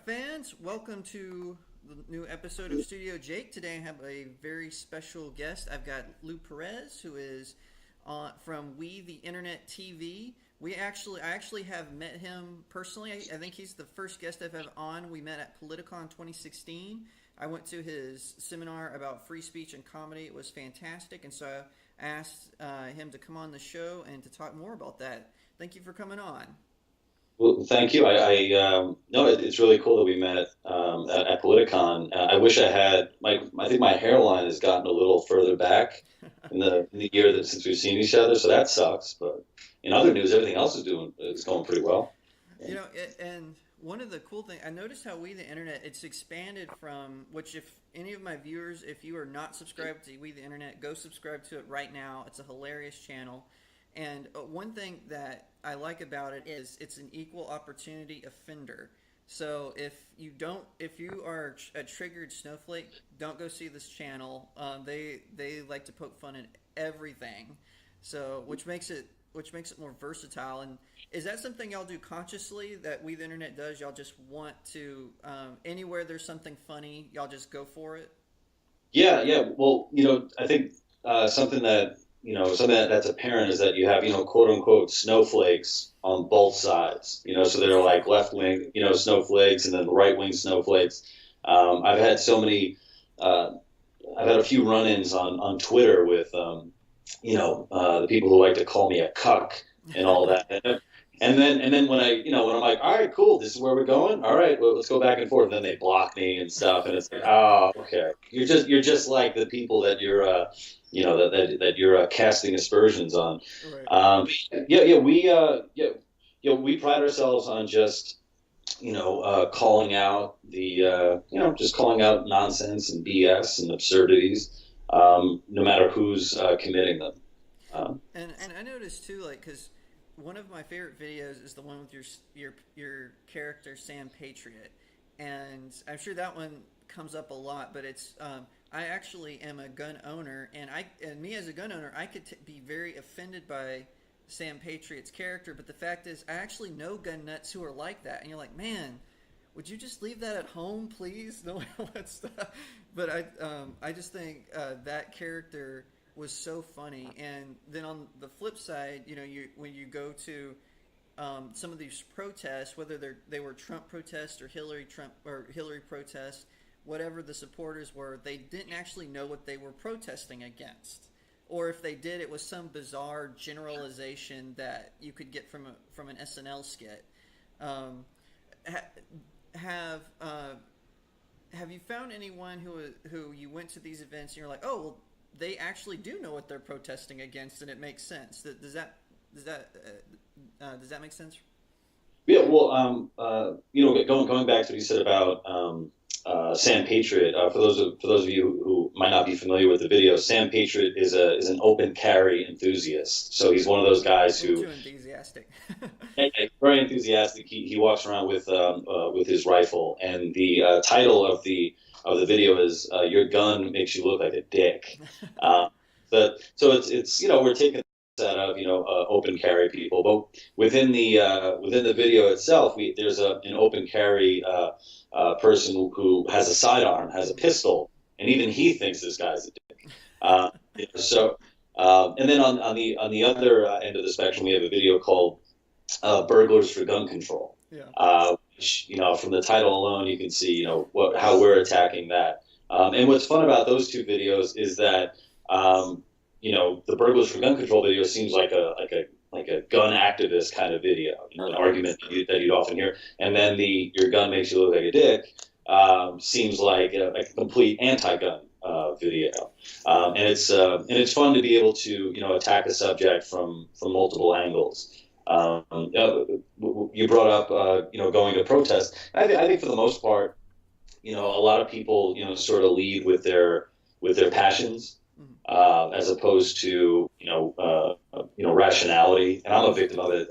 fans, welcome to the new episode of Studio Jake. Today I have a very special guest. I've got Lou Perez, who is from We the Internet TV. I actually have met him personally. I think he's the first guest I've had on. We met at Politicon 2016. I went to his seminar about free speech and comedy. It was fantastic, and so I asked him to come on the show and to talk more about that. Thank you for coming on. Well, thank you. No, it's really cool that we met at Politicon. I wish I had I think my hairline has gotten a little further back in the year that since we've seen each other, so that sucks. But in other news, everything else is going pretty well. You know, and one of the cool things, I noticed how We the Internet, it's expanded from, which if any of my viewers, if you are not subscribed to We the Internet, go subscribe to it right now. It's a hilarious channel. And one thing that I like about it is it's an equal opportunity offender. So if you are a triggered snowflake, don't go see this channel. They like to poke fun at everything, so which makes it more versatile. And is that something y'all do consciously that We the Internet does? Y'all just want to anywhere there's something funny, y'all just go for it? Yeah, yeah. Well, I think something that's apparent is that you have, quote unquote snowflakes on both sides, so they're like left wing, snowflakes and then right wing snowflakes. I've had I've had a few run-ins on Twitter with, the people who like to call me a cuck and all that. And then when I'm like, all right, cool, this is where we're going. All right, well, let's go back and forth. And then they block me and stuff, and it's like, oh, okay, you're just like the people that you're that you're casting aspersions on. Right. We pride ourselves on just calling out just calling out nonsense and BS and absurdities, no matter who's committing them. And I noticed too, like, because one of my favorite videos is the one with your character Sam Patriot, and I'm sure that one comes up a lot. But it's I actually am a gun owner, and me as a gun owner, I could be very offended by Sam Patriot's character. But the fact is, I actually know gun nuts who are like that, and you're like, man, would you just leave that at home, please? No one wants stuff. But I just think that character was so funny. And then on the flip side, when you go to some of these protests, whether they were Trump protests or Hillary protests, whatever the supporters were, they didn't actually know what they were protesting against, or if they did, it was some bizarre generalization that you could get from an SNL skit. Have you found anyone who you went to these events and you're like, oh, well, they actually do know what they're protesting against, and it makes sense? Does that make sense? Yeah, well, going back to what you said about Sam Patriot. For those of you who might not be familiar with the video, Sam Patriot is an open carry enthusiast. So he's one of those guys who too enthusiastic. very enthusiastic. He walks around with his rifle, and the title of the video is "Your gun makes you look like a dick." So it's we're taking that of open carry people, but within the video itself, there's an open carry person who has a sidearm, has a pistol, and even he thinks this guy's a dick. And then on the other end of the spectrum, we have a video called "Burglars for Gun Control." Yeah. Which, from the title alone, you can see how we're attacking that. And what's fun about those two videos is that the Burglars for Gun Control video seems like a gun activist kind of video, an argument that you'd often hear. And then your gun makes you look like a dick seems like a complete anti-gun video. And it's fun to be able to attack a subject from multiple angles. You brought up going to protest. I think for the most part, a lot of people sort of lead with their passions. As opposed to rationality, and I'm a victim of it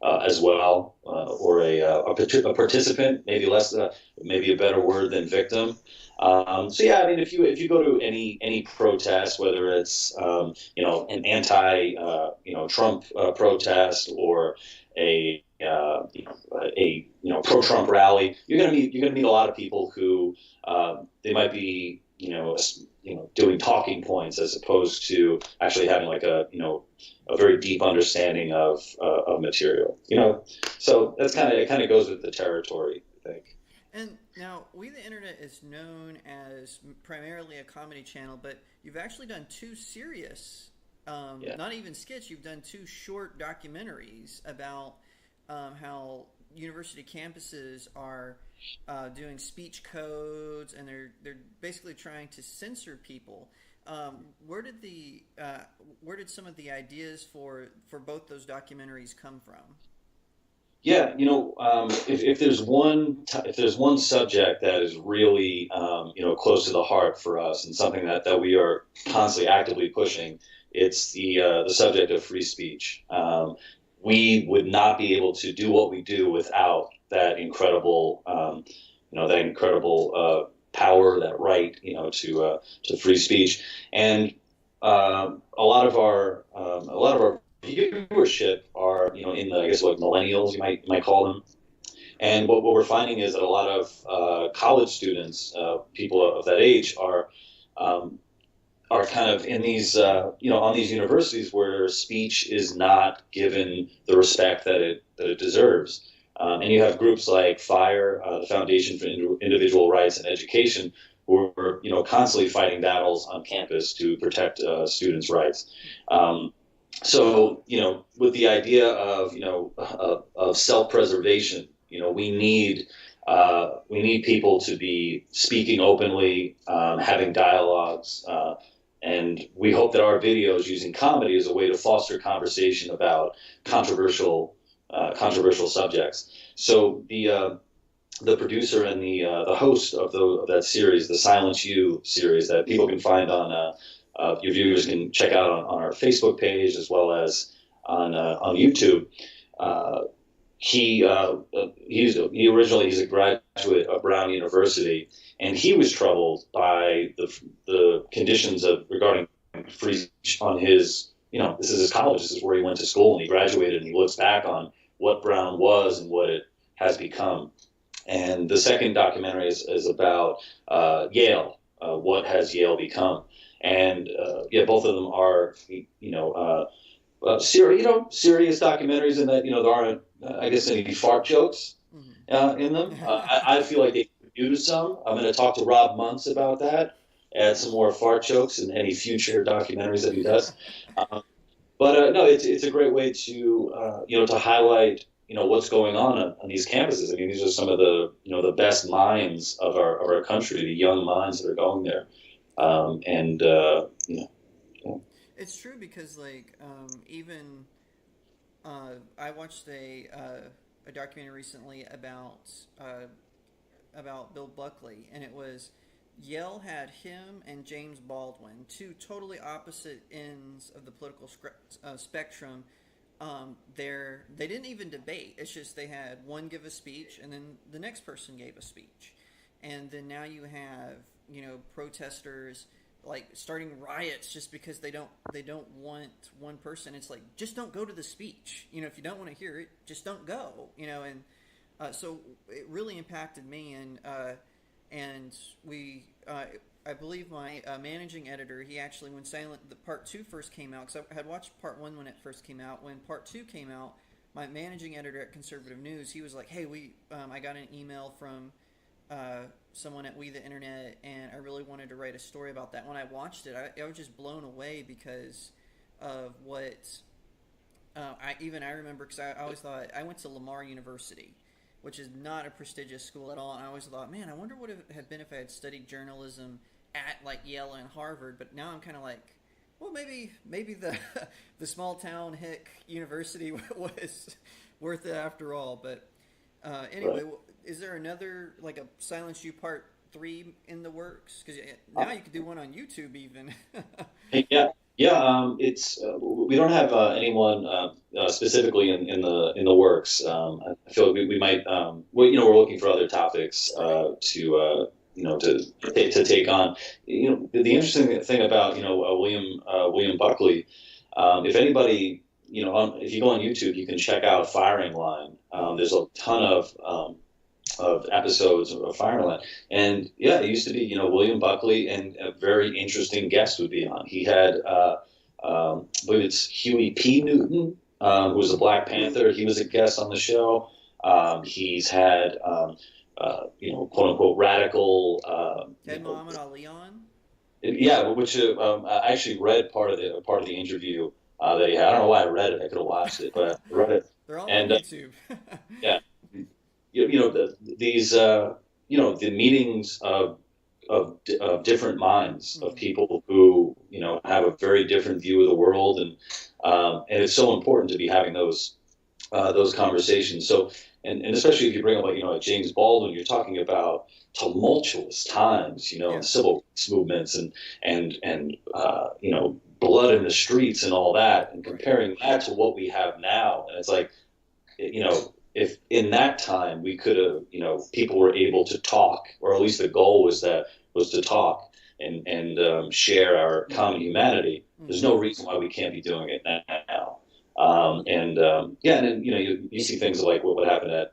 as well, or a participant, maybe less, maybe a better word than victim. So yeah, I mean, if you go to any protest, whether it's an anti Trump protest or a pro Trump rally, you're gonna meet a lot of people who they might be doing talking points as opposed to actually having like a very deep understanding of material. So that's kind of goes with the territory, I think. And now, We the Internet is known as primarily a comedy channel, but you've actually done two serious, Yeah. not even skits, you've done two short documentaries about how university campuses are doing speech codes and they're basically trying to censor people. Where did some of the ideas for both those documentaries come from? Yeah, if there's one subject that is really close to the heart for us and something that we are constantly actively pushing, it's the subject of free speech. We would not be able to do what we do without that incredible power, that right, to free speech, and a lot of our viewership are in the, I guess, like millennials, you might call them. And what we're finding is that a lot of college students, people of that age, um, are kind of in these on these universities where speech is not given the respect that it deserves. And you have groups like FIRE, the Foundation for Individual Rights and Education, who are constantly fighting battles on campus to protect students' rights. So with the idea of self-preservation, we need people to be speaking openly, having dialogues, and we hope that our videos using comedy is a way to foster conversation about controversial subjects. So the producer and the host of that series, the Silence You series, that people can find your viewers can check out on our Facebook page as well as on YouTube. Uh, he's a graduate of Brown University, and he was troubled by the conditions of regarding free speech on his. This is his college. This is where he went to school, and he graduated. And he looks back on what Brown was and what it has become. And the second documentary is about Yale. What has Yale become? And yeah, both of them are serious documentaries in that there aren't, I guess, any fart jokes in them. I feel like they could use some. I'm going to talk to Rob Muntz about that. Add some more fart jokes in any future documentaries that he does. But no, it's a great way to highlight what's going on these campuses. I mean, these are some of the best minds of our country, the young minds that are going there, and It's true because even I watched a documentary recently about Bill Buckley, and it was Yale had him and James Baldwin, two totally opposite ends of the political spectrum. They didn't even debate. It's just they had one give a speech, and then the next person gave a speech, and then now you have protesters like starting riots just because they don't want one person. It's like, just don't go to the speech. If you don't want to hear it, just don't go. And so it really impacted me, and we. I believe my managing editor, he actually, when the part two first came out, because I had watched part one when it first came out. When part two came out, my managing editor at Conservative News, he was like, "Hey, I got an email from someone at We the Internet, and I really wanted to write a story about that." When I watched it, I was just blown away because of what I remember, because I always thought I went to Lamar University, which is not a prestigious school at all, and I always thought, man, I wonder what it had been if I had studied journalism at like Yale and Harvard. But now I'm kind of like, well, maybe the the small town hick university was worth it after all. But anyway, right. is there another, like, a Silence You Part 3 in the works? Because now you could do one on YouTube even. Yeah, Yeah, it's we don't have anyone specifically in the works. I feel like we might we're looking for other topics Right. to take on. The interesting thing about William Buckley, if anybody if you go on YouTube, you can check out Firing Line. Mm-hmm. There's a ton of episodes of Fireland. And yeah, it used to be, William Buckley, and a very interesting guest would be on. He had, I believe it's Huey P. Newton, who was a Black Panther. He was a guest on the show. He's had, quote unquote radical. Had Muhammad Ali on? Yeah, which I actually read part of the interview that he had. I don't know why I read it. I could have watched it, but I read it. They're all on And YouTube. yeah, these the meetings of different minds of Mm-hmm. people who have a very different view of the world, and it's so important to be having those conversations. So and especially if you bring up like James Baldwin, you're talking about tumultuous times, Yeah. and civil rights movements and blood in the streets and all that, and Right. comparing that to what we have now, and it's like if in that time we could have, people were able to talk, or at least the goal was to talk and share our common humanity. There's Mm-hmm. no reason why we can't be doing it now. Yeah, and then you see things like what happened at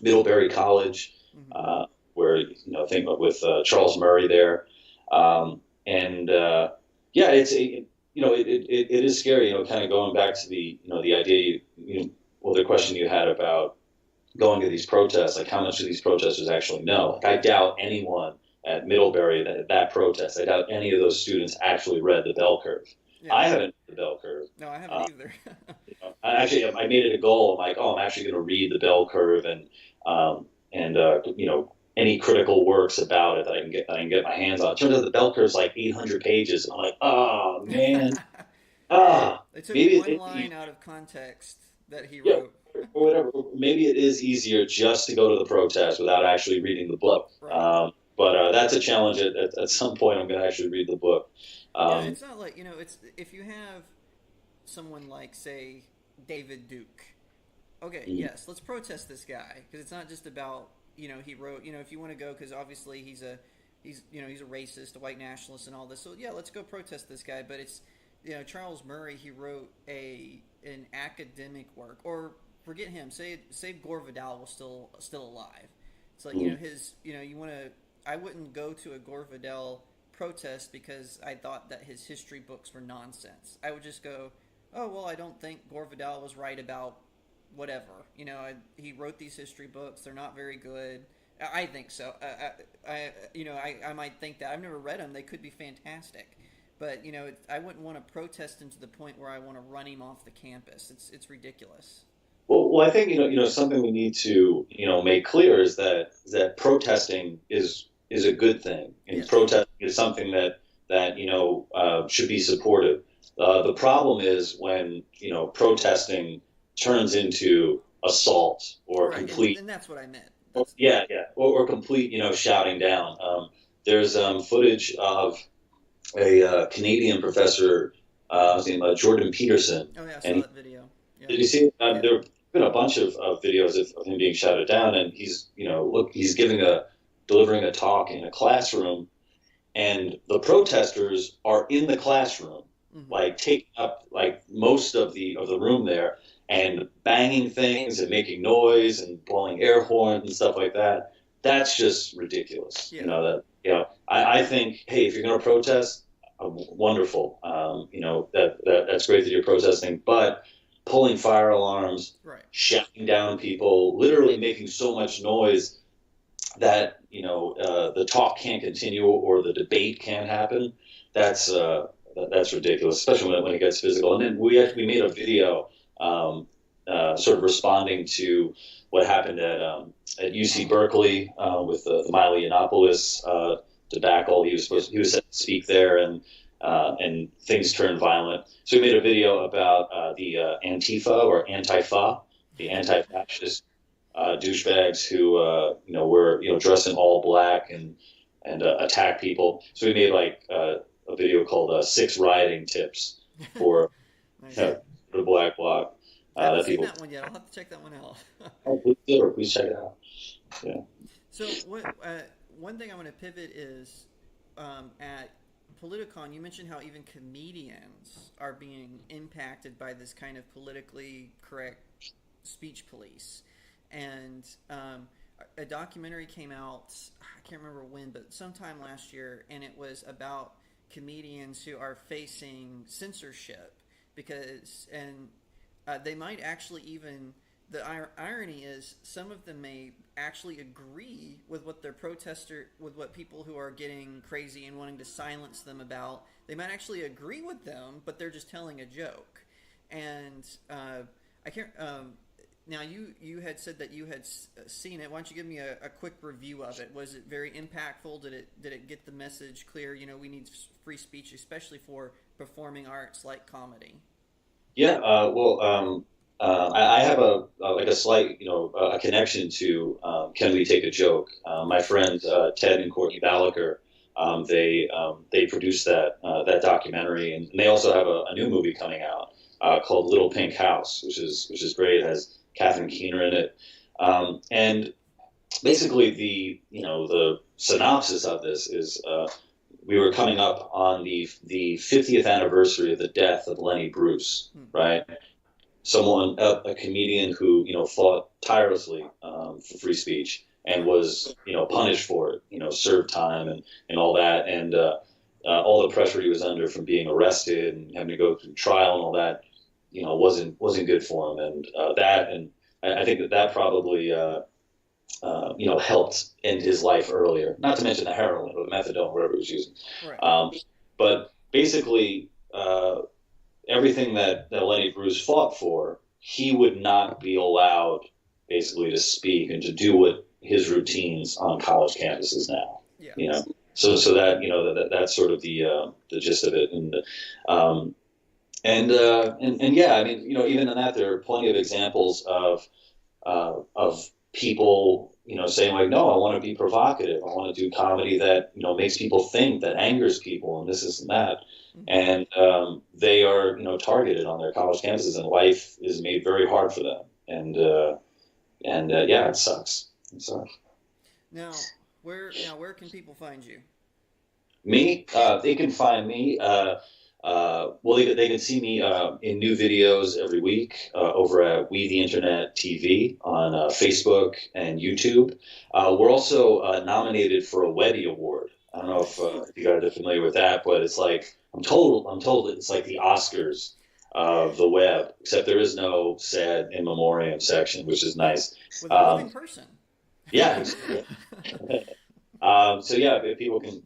Middlebury College, Mm-hmm. where think with Charles Murray there, and yeah, it is scary, kind of going back to the idea, well, the question you had about going to these protests, like how much do these protesters actually know? Like, I doubt anyone at Middlebury that protest, I doubt any of those students actually read the bell curve. Yeah. I haven't read the bell curve. No, I haven't either. I made it a goal. I'm like, oh, I'm actually going to read the bell curve and any critical works about it that I can get my hands on. It turns out the bell curve's like 800 pages, and I'm like, oh man, They took maybe one line out of context that he yeah, wrote. or whatever. Maybe it is easier just to go to the protest without actually reading the book. Right. But that's a challenge. At some point, I'm going to actually read the book. Yeah, Um, it's not like, it's if you have someone like, say, David Duke. Okay, mhm, yes, let's protest this guy because it's not just about, he wrote, if you want to go, because obviously he's a racist, a white nationalist, and all this. So yeah, let's go protest this guy. But it's, Charles Murray. He wrote an academic work, or forget him. Say Gore Vidal was still alive. It's like, mhm. you want to. I wouldn't go to a Gore Vidal protest because I thought that his history books were nonsense. I would just go, oh well, I don't think Gore Vidal was right about whatever. He wrote these history books. They're not very good. I think so. I might think that. I've never read them. They could be fantastic, but I wouldn't want to protest him to the point where I want to run him off the campus. It's ridiculous. Well, I think something we need to make clear is that protesting is a good thing, and Yes. protesting is something that should be supported. The problem is when protesting turns into assault or Right, complete. and that's what I meant. Oh, That's yeah, yeah, or complete, shouting down. There's footage of a Canadian professor, his name Jordan Peterson, oh yeah, I saw and that video. Yeah, did you see? yeah, There have been a bunch of videos of him being shouted down, and he's delivering a talk in a classroom, and the protesters are in the classroom, mm-hmm. like taking up like most of the room there, and banging things and making noise and blowing air horns and stuff like that. That's just ridiculous. Yeah, I think, hey, if you're going to protest, wonderful. That's great that you're protesting, but pulling fire alarms, right. shouting down people, literally making so much noise that the talk can't continue or the debate can't happen. That's ridiculous, especially when it gets physical. And then we made a video, sort of responding to what happened at UC Berkeley with the Milo Yiannopoulos debacle. He was set to speak there, and things turned violent. So we made a video about the Antifa or Antifa, the anti-fascist douchebags who were dressed in all black and attack people. So we made like a video called 6 Rioting Tips, for Nice. the black bloc I haven't that seen people. that one yet. I'll have to check that one out. Oh, please do. Please check it out. Yeah. So what? One thing I want to pivot is at Politicon. You mentioned how even comedians are being impacted by this kind of politically correct speech police, and a documentary came out. I can't remember when, but sometime last year, and it was about comedians who are facing censorship because they might actually even the irony is some of them may actually agree with what their with what people who are getting crazy and wanting to silence them about. They might actually agree with them, but they're just telling a joke. And I can't. Now you had said that you had seen it. Why don't you give me a quick review of it? Was it very impactful? Did it get the message clear? You know, we need free speech, especially for performing arts like comedy. Yeah. I have like a slight, a connection to Can We Take a Joke? My friends Ted and Courtney Ballacher, they produced that documentary, and they also have a new movie coming out called Little Pink House, which is great. It has Catherine Keener in it, and basically the synopsis of this is we were coming up on the 50th anniversary of the death of Lenny Bruce, right? Someone, a comedian who fought tirelessly for free speech and was punished for it, served time and all that, and all the pressure he was under from being arrested and having to go through trial and all that, wasn't good for him, and I think that probably helped end his life earlier. Not to mention the heroin or the methadone, whatever he was using. Right. But basically, everything that Lenny Bruce fought for, he would not be allowed basically to speak and to do what his routines on college campuses now. Yeah. So that's sort of the gist of it, and yeah, I mean, even in that, there are plenty of examples of people, saying like, no, I want to be provocative. I want to do comedy that, makes people think, that angers people, and this and that. And they are, targeted on their college campuses, and life is made very hard for them. And yeah, it sucks. It sucks. Now, where can people find you? Me, they can find me. Well, they can see me in new videos every week over at We the Internet TV on Facebook and YouTube. We're also nominated for a Webby Award. I don't know if you guys are familiar with that, but it's like I'm told it's like the Oscars of the web, except there is no sad in memoriam section, which is nice. With a living person. Yeah. So yeah, people can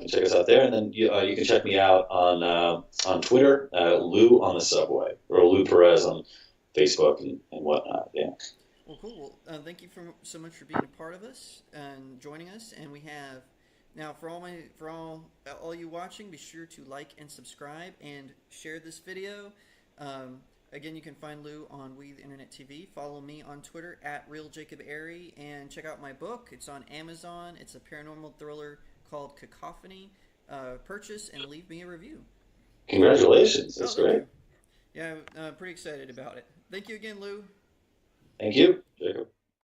check us out there, and then you can check me out on Twitter, Lou on the Subway, or Lou Perez on Facebook and whatnot. Yeah. Well, cool. Thank you so much for being a part of us and joining us. And we have now for all you watching, be sure to like and subscribe and share this video. Again, you can find Lou on We the Internet TV. Follow me on Twitter at RealJacobAiry, and check out my book. It's on Amazon. It's a paranormal thriller called Cacophony. Purchase and leave me a review. Congratulations! That's great. Yeah, pretty excited about it. Thank you again, Lou. Thank you, Jacob.